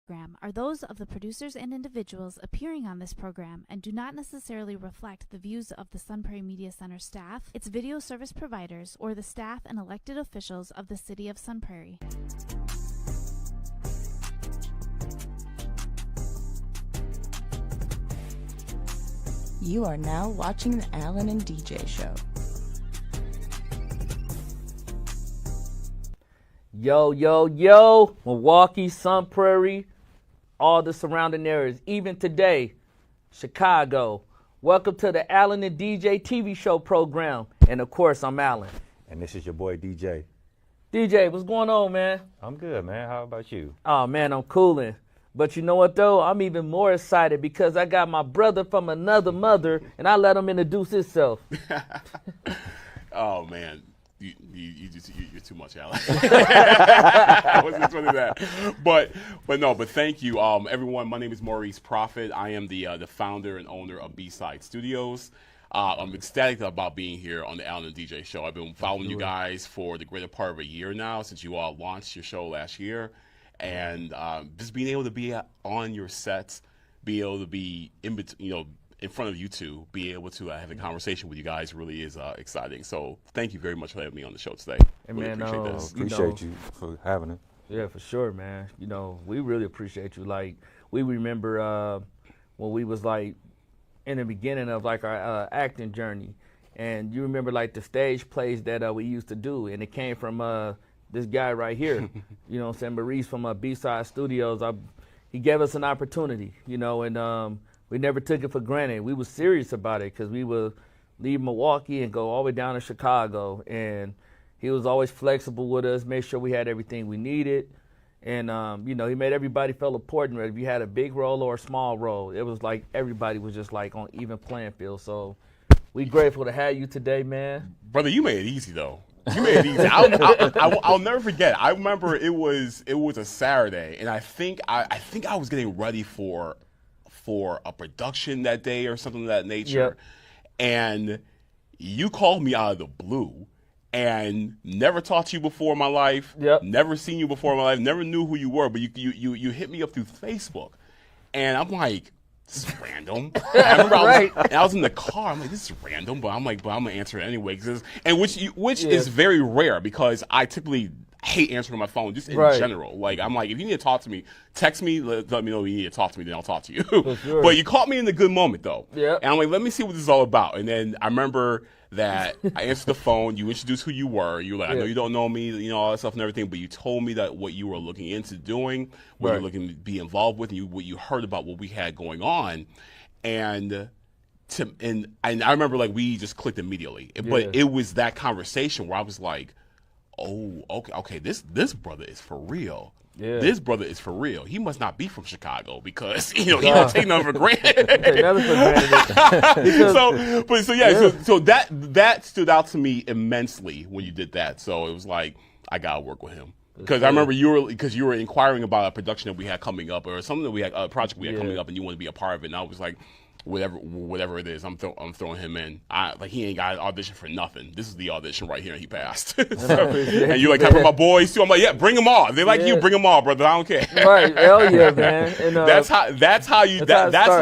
program are those of the producers and individuals appearing on this program and do not necessarily reflect the views of the Sun Prairie Media Center staff, its video service providers, or the staff and elected officials of the City of Sun Prairie. You are now watching the Alan and DJ Show. Yo, yo, yo, Milwaukee, Sun Prairie, all the surrounding areas, even today, Chicago. Welcome to the Alan and DJ TV show program. And of course, I'm Alan. And this is your boy, DJ. DJ, what's going on, man? I'm good, man. How about you? Oh, man, I'm coolin'. But you know what, though? I'm even more excited because I got my brother from another mother, and I let him introduce himself. Oh, man. You're too much, Alan. I wasn't expecting that, but thank you, everyone. My name is Maurice Proffit. I am the founder and owner of B-Side Studios. I'm ecstatic about being here on the Alan and DJ Show. I've been following you guys for the greater part of a year now, since you all launched your show last year, and just being able to be on your sets, be able to be in front of you two, be able to have a conversation with you guys really is exciting. So thank you very much for having me on the show today. Hey, really man, appreciate this. Appreciate you for having it. Yeah, for sure, man. You know, we really appreciate you. Like, we remember when we was like in the beginning of like our acting journey, and you remember like the stage plays that we used to do, and it came from this guy right here, you know what I'm saying, Maurice from B-Side Studios. He gave us an opportunity, you know, and we never took it for granted. We were serious about it because we would leave Milwaukee and go all the way down to Chicago. And he was always flexible with us, made sure we had everything we needed. And, you know, he made everybody feel important. If you had a big role or a small role, it was like everybody was just like on even playing field. So we grateful to have you today, man. Brother, you made it easy, though. You made it easy. I'll never forget. I remember it was a Saturday, and I think I was getting ready for a production that day or something of that nature. Yep. And you called me out of the blue and never talked to you before in my life. Yep. Never seen you before in my life. Never knew who you were, but you hit me up through Facebook. And I'm like, this is random. I remember I was in the car. I'm like, this is random, but I'm going to answer it anyway. Which is very rare because I typically hate answering my phone just in general. Like, I'm like, if you need to talk to me, text me, let me know you need to talk to me, then I'll talk to you. Sure. But you caught me in the good moment, though. Yeah. And I'm like, let me see what this is all about. And then I remember that I answered the phone. You introduced who you were. You were like, I know you don't know me, you know, all that stuff and everything, but you told me that what you were looking into doing, what you're looking to be involved with, and what you heard about what we had going on. And I remember, like, we just clicked immediately. But it was that conversation where I was like, oh, okay, this brother is for real. Yeah. This brother is for real. He must not be from Chicago because, you know, he don't take nothing for granted. So that stood out to me immensely when you did that. So it was like, I gotta work with him. Because I remember you were inquiring about a production that we had coming up or something that we had, a project we had coming up, and you wanted to be a part of it. And I was like, whatever it is, I'm throwing him in. He ain't got an audition for nothing. This is the audition right here, and he passed. And you like talking about my boys too. I'm like, yeah, bring them all. They like you, bring them all, brother. I don't care. Right, hell yeah, man. And, that's how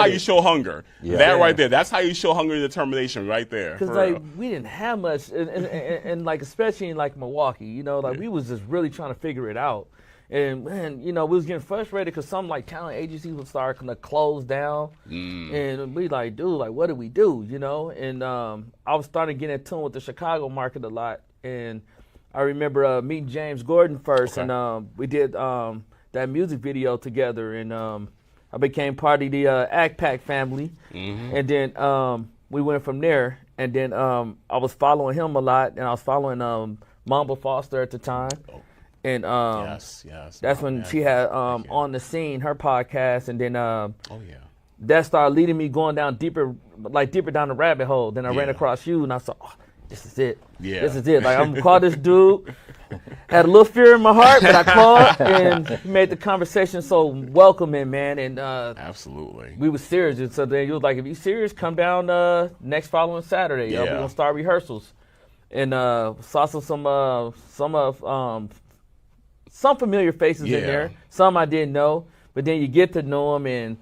you show hunger. Yeah. That right there. That's how you show hunger and determination right there. Because like we didn't have much, and like especially in like Milwaukee, you know, like we was just really trying to figure it out. And, man, you know, we was getting frustrated because some, like, talent agencies would start to close down. And we like, dude, like, what do we do, you know? And I was starting to get in tune with the Chicago market a lot. And I remember meeting James Gordon first, and we did that music video together. And I became part of the Act Pack family. And then we went from there. And then I was following him a lot, and I was following Mamba Foster at the time. And that's when she had On the Scene, her podcast, and then that started leading me going down deeper down the rabbit hole. Then I ran across you, and I saw, this is it. Yeah. This is it. Like, I'm gonna call this dude. Had a little fear in my heart, but I called, and he made the conversation so welcoming, man. And absolutely, we were serious. And so then you was like, if you serious, come down next following Saturday. We're gonna start rehearsals. And saw some familiar faces in there. Some I didn't know. But then you get to know them, and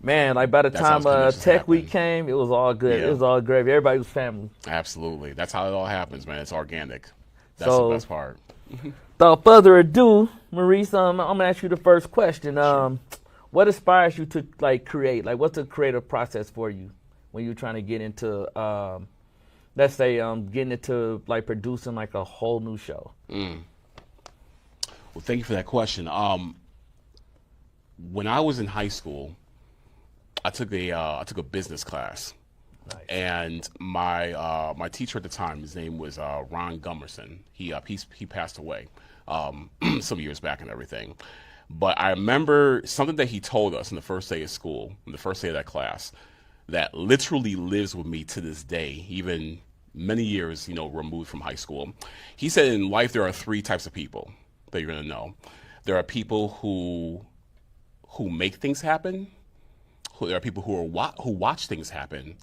man, like by the That's how time those connections Tech happen. Week came, it was all good. Yeah. It was all gravy. Everybody was family. Absolutely. That's how it all happens, man. It's organic. That's So- the best part. Without further ado, Maurice, I'm gonna ask you the first question. What inspires you to like create? Like, what's the creative process for you when you're trying to get into, let's say, getting into like producing like a whole new show? Well, thank you for that question. When I was in high school, I took a business class, and my teacher at the time, his name was Ron Gummerson. He passed away some years back and everything. But I remember something that he told us on the first day of school, on the first day of that class, that literally lives with me to this day, even many years, removed from high school. He said in life there are three types of people that you're gonna know. There are people who make things happen. There are people who watch things happen,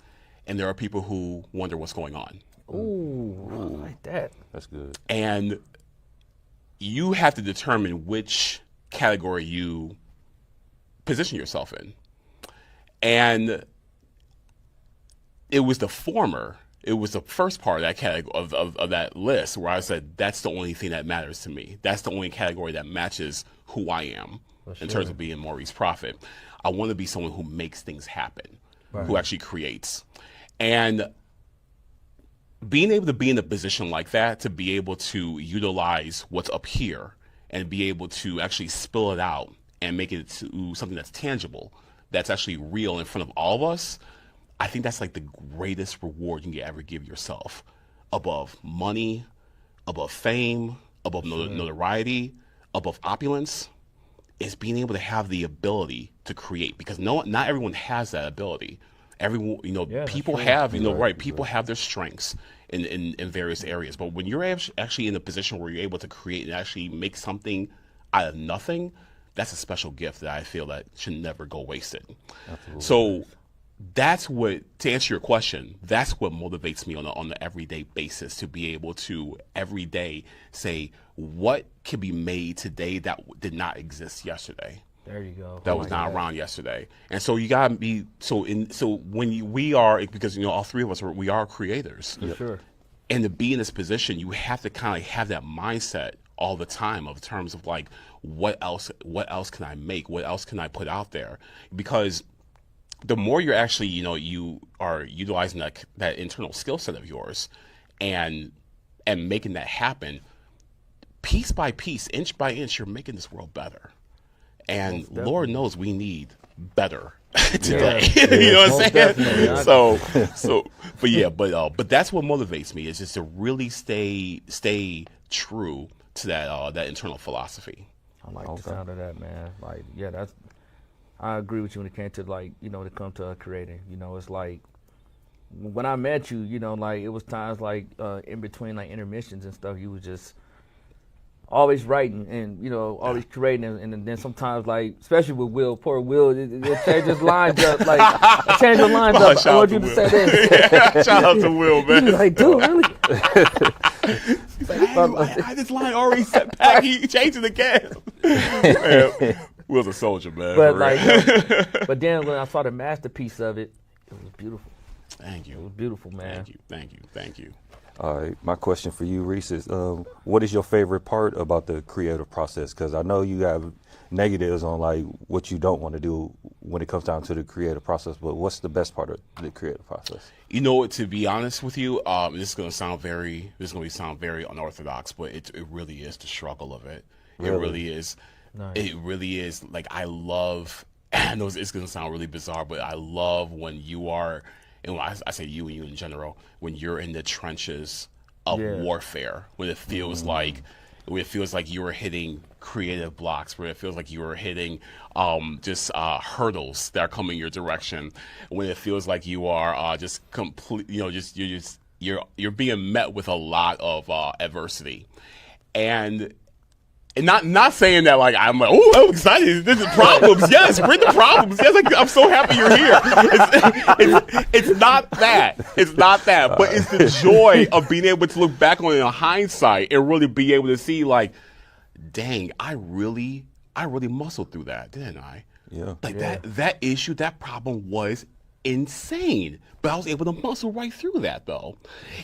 and there are people who wonder what's going on. Ooh, I like that. That's good. And you have to determine which category you position yourself in. And it was the former. It was the first part of that category of that list where I said that's the only thing that matters to me. That's the only category that matches who I am in terms of being Maurice Proffit. I want to be someone who makes things happen, who actually creates. And being able to be in a position like that, to be able to utilize what's up here and be able to actually spill it out and make it to something that's tangible, that's actually real in front of all of us, I think that's like the greatest reward you can ever give yourself, above money, above fame, above notoriety, above opulence, is being able to have the ability to create, because not everyone has that ability. Everyone, people have, people have their strengths in various areas. But when you're actually in a position where you're able to create and actually make something out of nothing, that's a special gift that I feel that should never go wasted. Absolutely. So that's what, to answer your question, that's what motivates me on an everyday basis, to be able to every day say, what can be made today that did not exist yesterday? There you go. That was not around yesterday. And so you gotta be we are, because all three of us we are creators. For sure. And to be in this position, you have to kind of have that mindset all the time of terms of like, what else can I make? What else can I put out there? Because the more you're actually, you are utilizing that internal skill set of yours and making that happen, piece by piece, inch by inch, you're making this world better. And Lord knows we need better today. You know what I'm saying? But that's what motivates me, is just to really stay true to that internal philosophy. I like the sound of that, man. Like, yeah, I agree with you when it came to when it comes to creating. It's like when I met you, like it was times like in between like intermissions and stuff, you was just always writing and always creating, and then sometimes like, especially with Will, poor Will, it changes lines up. Like I change the lines up. I want you to say this. Shout out to Will, man. He's like, dude, really? I had this line already set back. He changed it again. Man, Will's a soldier, man. But but then when I saw the masterpiece of it, it was beautiful. Thank you. It was beautiful, man. Thank you. All right, my question for you, Reese, is what is your favorite part about the creative process? Because I know you have negatives on like what you don't want to do when it comes down to the creative process, but what's the best part of the creative process? To be honest with you, this is going to sound very unorthodox, but it really is the struggle of it. Really? It really is. Nice. It really is. Like, I love, I know it's going to sound really bizarre, but I love when you are, and when I say you and you in general, when you're in the trenches of warfare, when it feels like you are hitting creative blocks, where it feels like you are hitting hurdles that are coming your direction, when it feels like you are just complete, you're being met with a lot of adversity, and not saying that like I'm like, oh, I'm excited. This is problems. Yes, bring the problems. Yes, like, I'm so happy you're here. It's not that. It's not that. But it's the joy of being able to look back on it in hindsight and really be able to see like, dang, I really I really muscled through that, didn't I? Yeah. Like that issue, that problem was insane, but I was able to muscle right through that, though.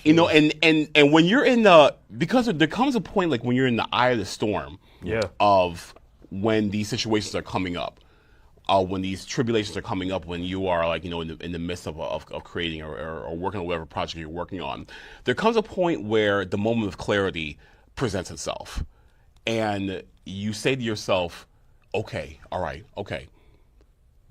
You know, and when you're in because there comes a point like when you're in the eye of the storm, of when these situations are coming up, when these tribulations are coming up, when you are like, you know, in the midst of creating or working on whatever project you're working on, there comes a point where the moment of clarity presents itself, and you say to yourself, okay, all right, okay,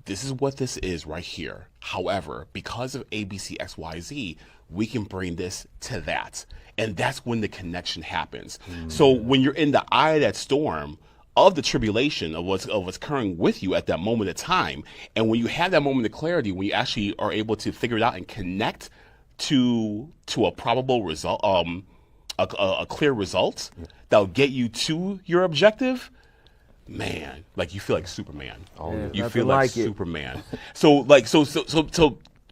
this is what this is right here. However, because of A, B, C, X, Y, Z, we can bring this to that. And that's when the connection happens. So when you're in the eye of that storm, of the tribulation of what's occurring with you at that moment of time, and when you have that moment of clarity, when you actually are able to figure it out and connect to a probable result, a clear result that'll get you to your objective, man, like you feel like Superman. You feel like Superman. So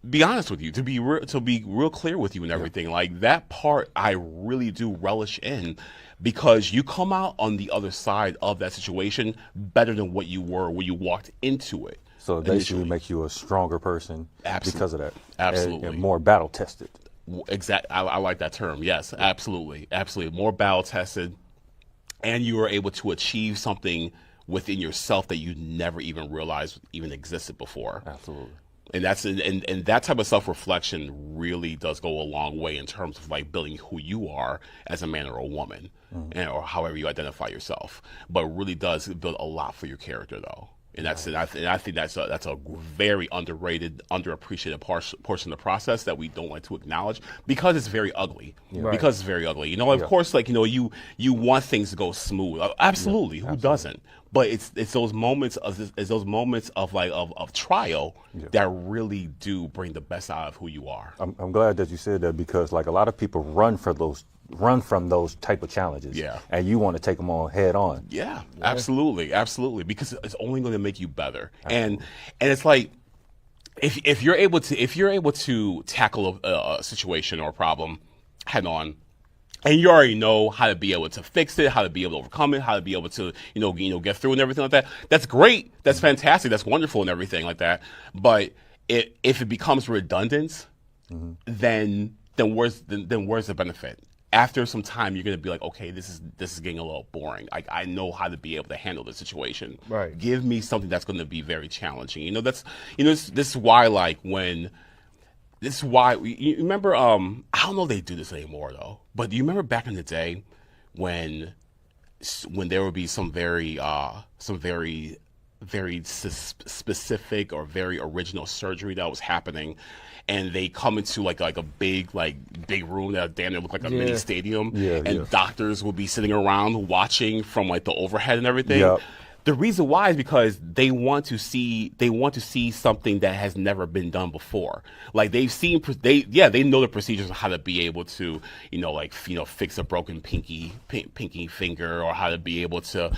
be honest with you, to be real clear with you and everything, like that part I really do relish in, because you come out on the other side of that situation better than what you were when you walked into it. So it basically makes you a stronger person because of that. Absolutely. And more battle tested. Exactly. I like that term. Yes, absolutely. Absolutely. More battle tested, and you are able to achieve something within yourself that you never even realized even existed before. Absolutely. And that's and that type of self-reflection really does go a long way in terms of like building who you are as a man or a woman, or however you identify yourself. But it really does build a lot for your character, though. And I think that's a very underrated, underappreciated portion of the process that we don't like to acknowledge, because it's very ugly. Because it's very ugly. You know, of course, like, you know, you want things to go smooth. Absolutely, who doesn't? But it's those moments of trial that really do bring the best out of who you are. I'm glad that you said that, because like a lot of people run from those type of challenges. Yeah. And you want to take them on head on. Yeah, absolutely, because it's only going to make you better. And it's like, if you're able to tackle a situation or a problem head on, and you already know how to be able to fix it, how to be able to overcome it, how to be able to, get through and everything like that, that's great. That's fantastic. That's wonderful and everything like that. But if it becomes redundant, then where's the benefit? After some time, you're going to be like, okay, this is getting a little boring. I know how to be able to handle the situation. Right. Give me something that's going to be very challenging. This is why, like, you remember, I don't know if they do this anymore though, but do you remember back in the day when there would be some very specific or very original surgery that was happening, and they come into like a big room that damn near looked like a mini stadium, and doctors will be sitting around watching from like the overhead and everything. Yep. The reason why is because they want to see something that has never been done before. Like they know the procedures on how to be able to, fix a broken pinky finger, or how to be able to,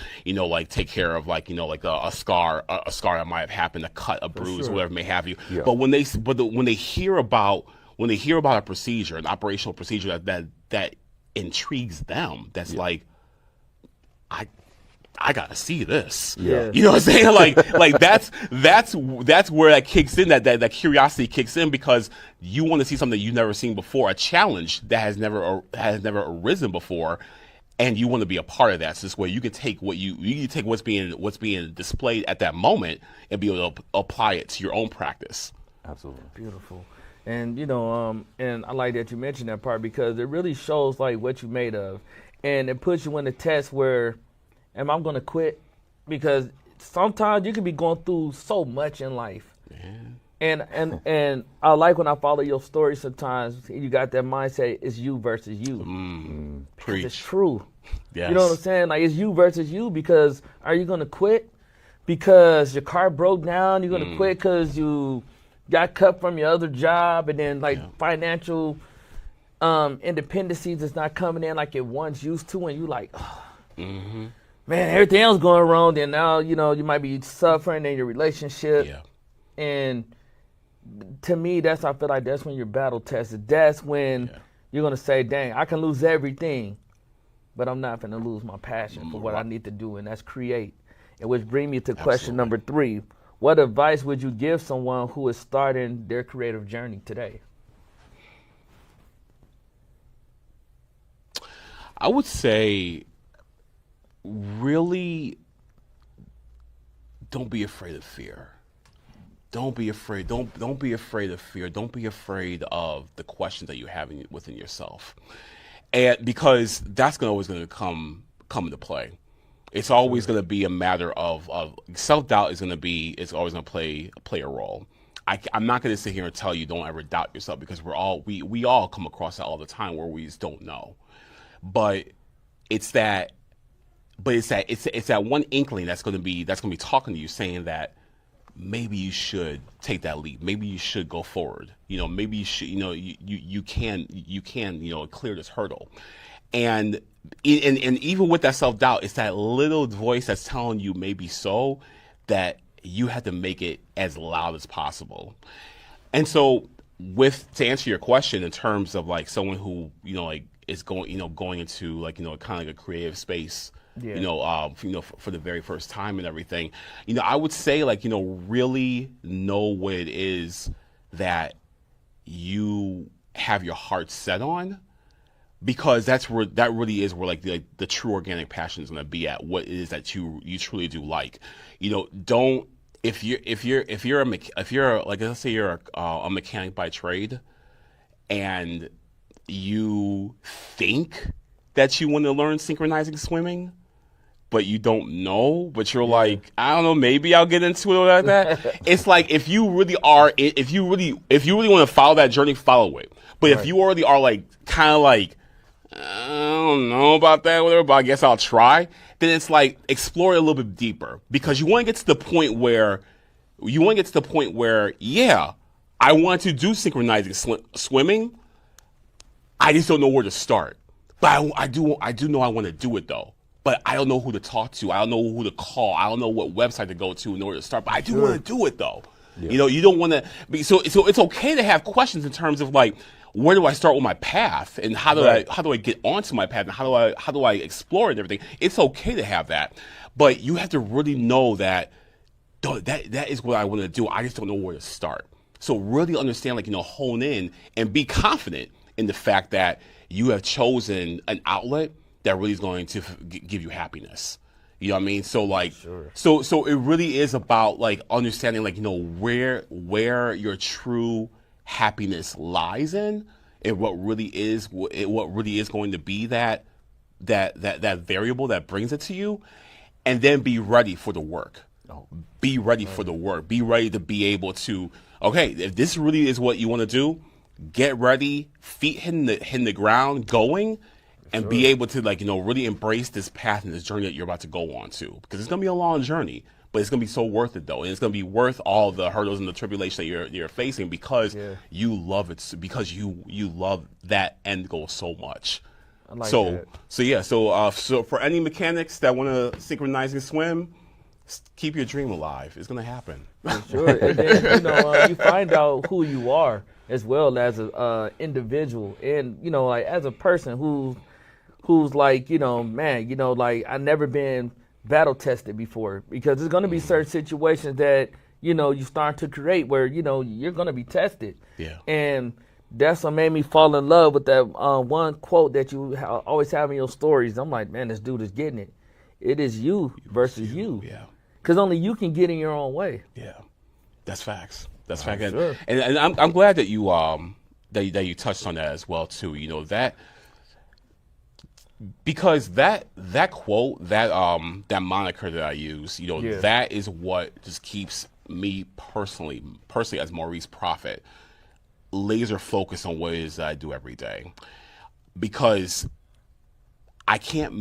take care of a scar that might have happened, a cut, a bruise, whatever may have you. Yeah. But when they hear about a procedure, an operational procedure that intrigues them, that's like, I gotta see this. Yeah. You know what I'm saying? Like that's where that kicks in, that curiosity kicks in, because you want to see something you've never seen before, a challenge that has never arisen before, and you want to be a part of that. So this way you can take what's being displayed at that moment and be able to apply it to your own practice. Absolutely. Beautiful. And and I like that you mentioned that part, because it really shows like what you're made of, and it puts you in a test where, am I going to quit? Because sometimes you can be going through so much in life. And I like when I follow your story sometimes, you got that mindset, it's you versus you. Preach. It's true. Yes. You know what I'm saying? Like, it's you versus you, because are you going to quit because your car broke down? You're going to quit because you got cut from your other job, and then financial independency is not coming in like it once used to, and you like, man, everything else going wrong. Then now, you might be suffering in your relationship. Yeah. And to me, I feel like that's when you're battle tested. That's when you're going to say, dang, I can lose everything, but I'm not going to lose my passion for what I need to do, and that's create. And which brings me to question number 3. What advice would you give someone who is starting their creative journey today? I would say, really, don't be afraid of fear. Don't be afraid. Don't be afraid of fear. Don't be afraid of the questions that you have within yourself, and because that's always going to come into play. It's always going to be a matter of self-doubt is always going to play a role. I'm not going to sit here and tell you don't ever doubt yourself, because we all come across that all the time where we just don't know. But it's that one inkling that's going to be talking to you, saying that maybe you should take that leap. Maybe you should go forward. Maybe you should. You can clear this hurdle. And even with that self-doubt, it's that little voice that's telling you maybe so, that you have to make it as loud as possible. And so, to answer your question in terms of like someone who is going into kind of like a creative space, for the very first time and everything, I would say really know what it is that you have your heart set on. Because that really is where the true organic passion is going to be at. What it is that you truly do like. Don't if you're like, let's say you're a mechanic by trade, and you think that you want to learn synchronizing swimming, but you don't know, but you're like, I don't know, maybe I'll get into it or like that. It's like if you really want to follow that journey, follow it. But if you already are kind of I don't know about that, whatever, but I guess I'll try, then it's explore it a little bit deeper, because you want to get to the point where I want to do synchronizing swimming. I just don't know where to start. But I do know I want to do it though. But I don't know who to talk to. I don't know who to call. I don't know what website to go to in order to start. But I do want to do it though. Yeah. You don't want to. So it's okay to have questions in terms of where do I start with my path, and how do I get onto my path, and how do I explore it and everything. It's okay to have that, but you have to really know that that is what I want to do. I just don't know where to start. So really understand, hone in and be confident in the fact that you have chosen an outlet that really is going to give you happiness. You know what I mean? So so it really is about understanding where your true happiness lies in, and what really is going to be that variable that brings it to you, and then be ready for the work. Be ready for the work. Be ready to be able to, okay, if this really is what you want to do, get ready, feet hitting the ground, going, and be able to really embrace this path and this journey that you're about to go on to, because it's gonna be a long journey. But it's going to be so worth it, though. And it's going to be worth all the hurdles and the tribulation that you're facing, because you love it, because you love that end goal so much. I like that. So for any mechanics that want to synchronize and swim, keep your dream alive. It's going to happen. For sure. And then, you find out who you are as well as an individual. And, as a person who's I never been battle tested before, because there's going to be certain situations that you start to create where you're going to be tested. And that's what made me fall in love with that one quote that you always have in your stories. I'm like, man, this dude is getting it. It is you versus you. Because only you can get in your own way. That's facts. That's fact. Sure. And I'm glad that you that you touched on that as well too. That, because that quote, that moniker that I use, that is what just keeps me personally as Maurice Proffit laser focused on what it is that I do every day, because I can't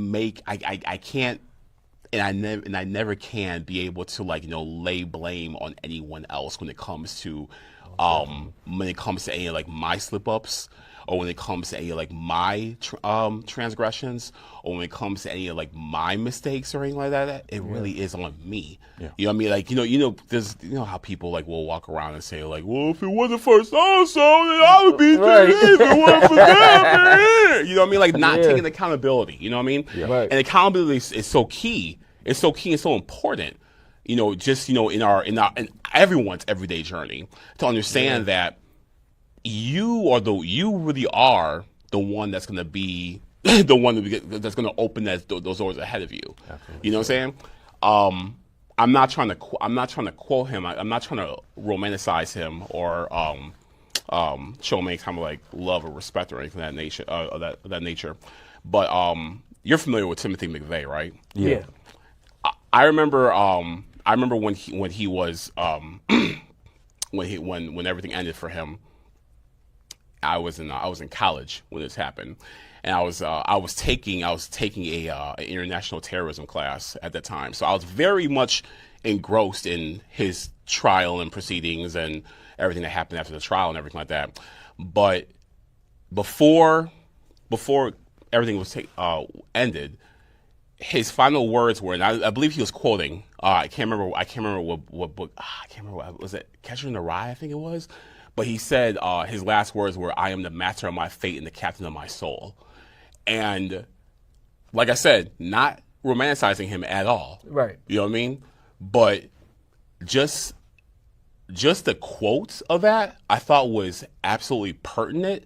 and I never can be able to lay blame on anyone else when it comes to any my slip ups, or when it comes to any my transgressions, or when it comes to any my mistakes or anything like that. It really is on me. You know what I mean? There's how people will walk around and say well, if it wasn't for so-and-so, then I would be right. If it wasn't for them. You know what I mean? Not taking accountability. You know what I mean? Right. And accountability is so key It's so key and so important, just, in everyone's everyday journey to understand that you really are the one that's going to be the one that's going to open those doors ahead of you. Absolutely. You know what I'm saying? I'm not trying to quote him. I'm not trying to romanticize him or show him any kind of like love or respect or anything of that nature. But you're familiar with Timothy McVeigh, right? Yeah. I remember when he was when everything ended for him. I was in college when this happened, and I was taking a international terrorism class at that time. So I was very much engrossed in his trial and proceedings and everything that happened after the trial and everything like that. But before everything was ended, his final words were, and I believe he was quoting. I can't remember what book. I can't remember what was it. Catcher in the Rye, I think it was. But he said his last words were, "I am the master of my fate and the captain of my soul." And like I said, not romanticizing him at all. Right. You know what I mean? But just the quotes of that I thought was absolutely pertinent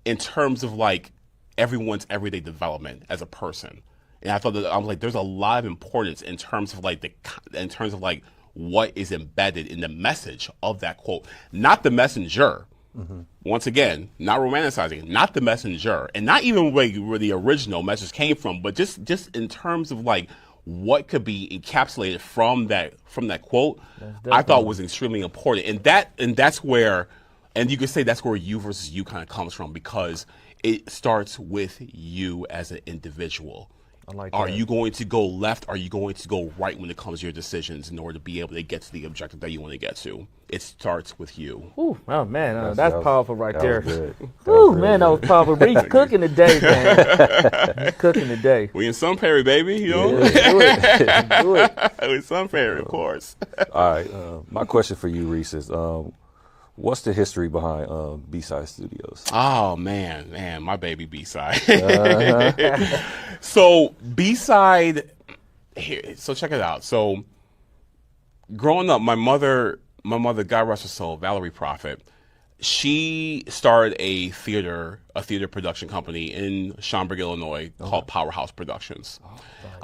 in terms of like everyone's everyday development as a person. And I thought that I was like, there's a lot of importance in terms of like what is embedded in the message of that quote, not the messenger. Mm-hmm. Once again, not romanticizing, not the messenger, and not even where the original message came from, but just in terms of like what could be encapsulated from that quote, I thought was extremely important. And that's where, and you could say that's where you versus you kind of comes from, because it starts with you as an individual. Are you going to go left? Are you going to go right when it comes to your decisions in order to be able to get to the objective that you want to get to? It starts with you. Ooh, oh man, that's powerful right there. Ooh, man, that was powerful. Reed's cooking today, man. He's cooking today. We in Sun Prairie, baby. You know, Yeah, do it. We in Sun Prairie, of course. All right, my question for you, Reese, is what's the history behind B-Side Studios? Oh man, my baby B-Side. So B-Side, here. So check it out. So growing up, my mother, God rest her soul, Valerie Proffit, she started a theater production company in Schaumburg, Illinois, called Powerhouse Productions.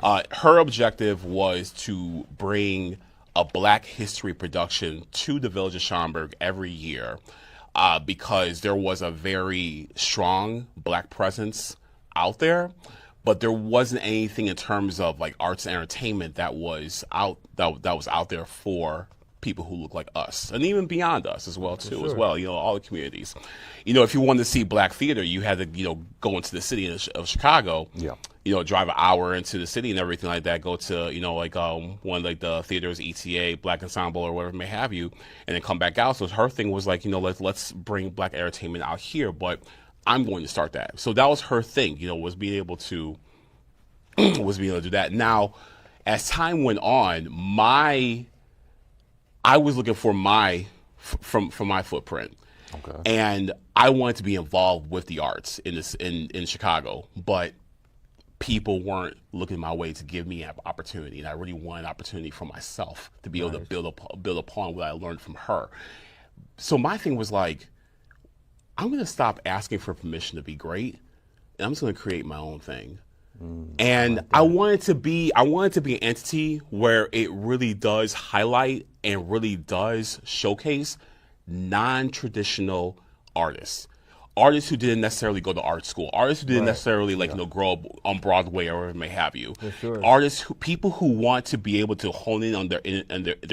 Her objective was to bring a Black history production to the village of Schaumburg every year, because there was a very strong Black presence out there, but there wasn't anything in terms of like arts and entertainment that was out there for people who look like us, and even beyond us as well too. Sure. As well, all the communities. If you wanted to see Black theater, you had to go into the city of Chicago. Yeah. Drive an hour into the city and everything like that. Go to one like the theaters, ETA, Black Ensemble, or whatever may have you, and then come back out. So her thing was like, let's bring Black entertainment out here, but I'm going to start that. So that was her thing. Was being able to do that. Now, as time went on, I was looking for my footprint. Okay. And I wanted to be involved with the arts in Chicago, but people weren't looking my way to give me an opportunity, and I really wanted an opportunity for myself to be able to build upon what I learned from her. So my thing was like, I'm going to stop asking for permission to be great, and I'm just going to create my own thing. And I wanted to be an entity where it really does highlight and really does showcase non-traditional artists who didn't necessarily go to art school, artists who didn't necessarily grow up on Broadway or whatever may have you. Sure. People who want to be able to hone in on their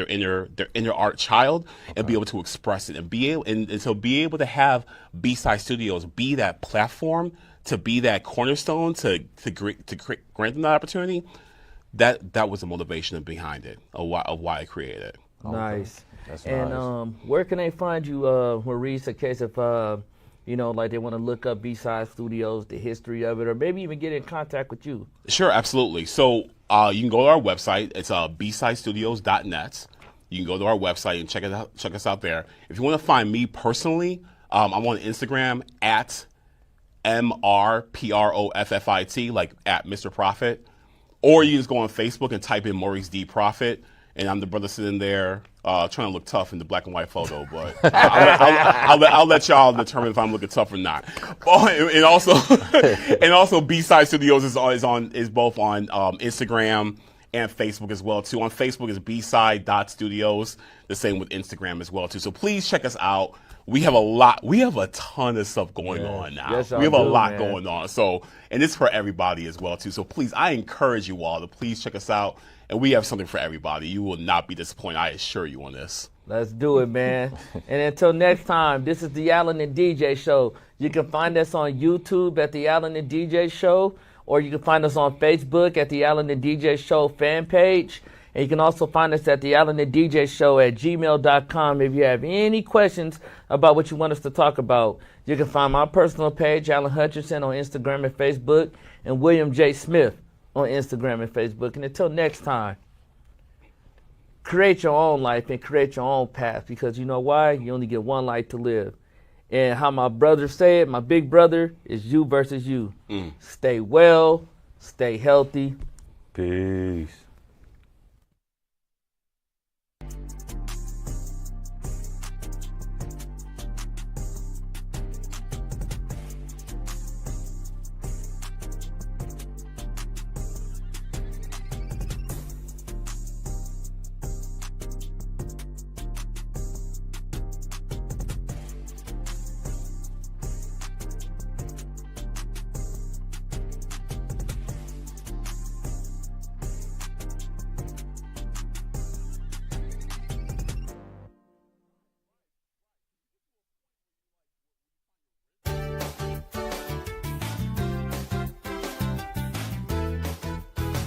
inner art child and be able to express it, and be able to have B-Side Studios be that platform, to be that cornerstone to grant them that opportunity. That was the motivation behind it, of why I created it. Nice. That's and nice. Where can they find you, Maurice, in case if like they want to look up B-Side Studios, the history of it, or maybe even get in contact with you? Sure, absolutely. So you can go to our website. It's bsidestudios.net. You can go to our website and check us out there. If you want to find me personally, I'm on Instagram at MrProffit, like at Mr. Proffit. Or you just go on Facebook and type in Maurice D Proffit, and I'm the brother sitting there trying to look tough in the black and white photo. But I'll let y'all determine if I'm looking tough or not. Oh, and also B-Side Studios is both on Instagram and Facebook as well too. On Facebook is bside.studios. The same with Instagram as well too. So please check us out. We have a ton of stuff going on now. Yes, we have a lot man. going on. So, and it's for everybody as well too. So please, I encourage you all to please check us out. And we have something for everybody. You will not be disappointed, I assure you on this. Let's do it, man. And until next time, this is the Allen and DJ Show. You can find us on YouTube at the Allen and DJ Show, or you can find us on Facebook at the Allen and DJ Show fan page. And you can also find us at the Allen and DJ Show at gmail.com. If you have any questions about what you want us to talk about, you can find my personal page, Alan Hutchinson, on Instagram and Facebook, and William J. Smith on Instagram and Facebook. And until next time, create your own life and create your own path, because you know why? You only get one life to live. And how my brother said, my big brother, is you versus you. Stay well, stay healthy. Peace.